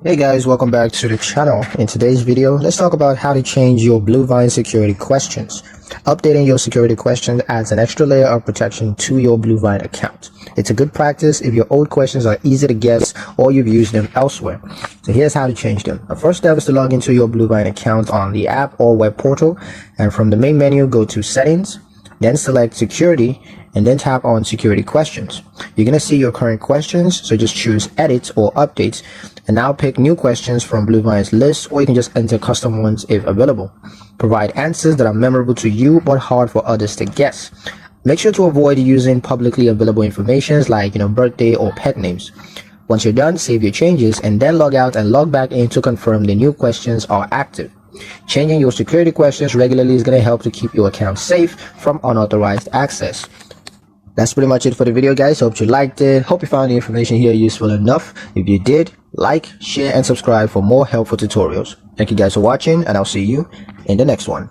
Hey guys, welcome back to the channel. In today's video, let's talk about how to change your Bluevine security questions. Updating your security questions adds an extra layer of protection to your Bluevine account. It's a good practice if your old questions are easy to guess or you've used them elsewhere. So here's how to change them. The first step is to log into your Bluevine account on the app or web portal, and from the main menu, go to Settings, then select Security, and then tap on Security Questions. You're going to see your current questions, so just choose Edit or Update, and now pick new questions from Bluevine's list, or you can just enter custom ones if available. Provide answers that are memorable to you but hard for others to guess. Make sure to avoid using publicly available information like birthday or pet names. Once you're done, save your changes and then log out and log back in to confirm the new questions are active. Changing your security questions regularly is going to help to keep your account safe from unauthorized access. That's pretty much it for the video, guys. Hope you liked it. Hope you found the information here useful enough. If you did, like, share, and subscribe for more helpful tutorials. Thank you guys for watching, and I'll see you in the next one.